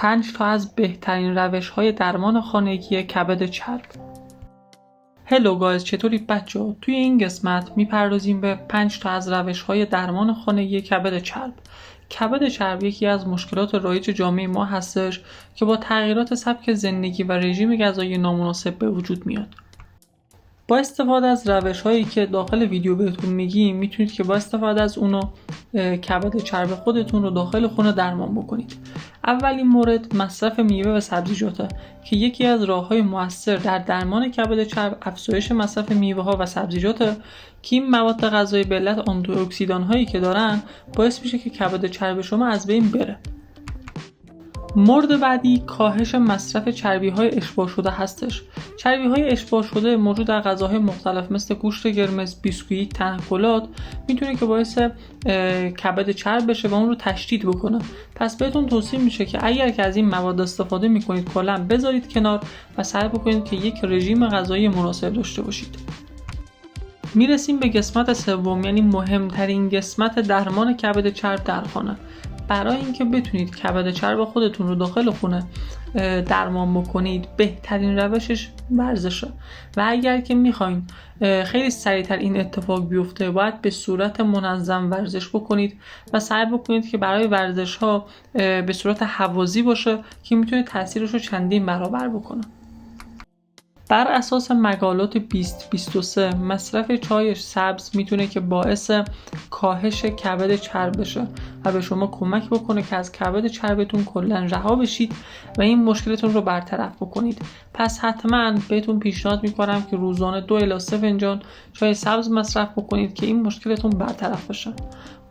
5 تا از بهترین روش‌های درمان خانگی کبد چرب. هلو گایز، چطوری بچه‌ها؟ توی این قسمت میپردازیم به 5 تا از روش‌های درمان خانگی کبد چرب. کبد چرب یکی از مشکلات رایج جامعه ما هستش که با تغییرات سبک زندگی و رژیم غذایی نامناسب به وجود میاد. با استفاده از روش‌هایی که داخل ویدیو بهتون میگیم میتونید که با استفاده از اونو کبد چرب خودتون رو داخل خونه درمان بکنید. اولین مورد مصرف میوه و سبزیجاته که یکی از راه‌های مؤثر در درمان کبد چرب افزایش مصرف میوه‌ها و سبزیجاته که این مواد غذایی به علت آنتی اکسیدان‌هایی که دارن باعث میشه که کبد چرب شما از بین بره. مورد بعدی کاهش مصرف چربی‌های اشباع شده هستش. چربی‌های اشباع شده موجود در غذاهای مختلف مثل گوشت قرمز، بیسکویت، تنقلات میتونه که باعث کبد چرب بشه و اون رو تشدید بکنه. پس بهتون توصیه میشه که اگر که از این مواد استفاده میکنید کلاً بذارید کنار و سعی بکنید که یک رژیم غذایی مناسب داشته باشید. میرسیم به قسمت سوم، یعنی مهمترین قسمت درمان کبد چرب در خانه. برای اینکه بتونید کبد چرب خودتون رو داخل خونه درمان بکنید بهترین روشش ورزشه و اگر که میخواین خیلی سریعتر این اتفاق بیفته باید به صورت منظم ورزش بکنید و سعی بکنید که برای ورزش ها به صورت هوازی باشه که میتونه تاثیرش رو چندین برابر بکنه. بر اساس مقالات 2023 مصرف چای سبز میتونه که باعث کاهش کبد چرب بشه و به شما کمک بکنه که از کبد چربتون کلا رها بشید و این مشکلتون رو برطرف بکنید. پس حتما بهتون پیشنهاد میکنم که روزانه 2 الی 3 فنجان چای سبز مصرف بکنید که این مشکلتون برطرف بشه.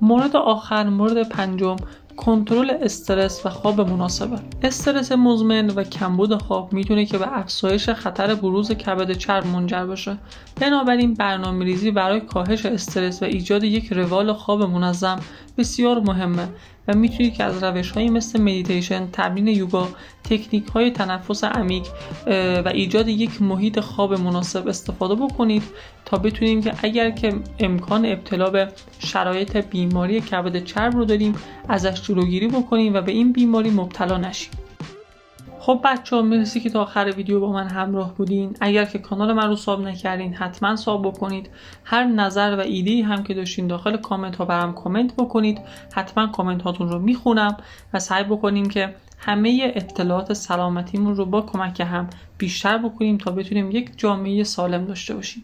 مورد آخر، مورد پنجم، کنترل استرس و خواب مناسبه. استرس مزمن و کمبود خواب میتونه که به افزایش خطر بروز کبد چرب منجر بشه. بنابراین برنامه‌ریزی برای کاهش استرس و ایجاد یک روال خواب منظم بسیار مهمه و میتونید که از روش‌هایی مثل مدیتیشن، تمرین یوگا، تکنیک‌های تنفس عمیق و ایجاد یک محیط خواب مناسب استفاده بکنید تا بتونیم که اگر که امکان ابتلا به شرایط بیماری کبد چرب رو داریم ازش جلوگیری بکنیم و به این بیماری مبتلا نشیم. خب بچه‌ها، مرسی که تا آخر ویدیو با من همراه بودین. اگر که کانال من رو ساب نکردین حتما ساب بکنید. هر نظر و ایده‌ای هم که داشتین داخل کامنت ها برام کامنت بکنید. حتما کامنت هاتون رو میخونم و سعی بکنیم که همه اطلاعات سلامتیمون رو با کمک هم بیشتر بکنیم تا بتونیم یک جامعه سالم داشته باشیم.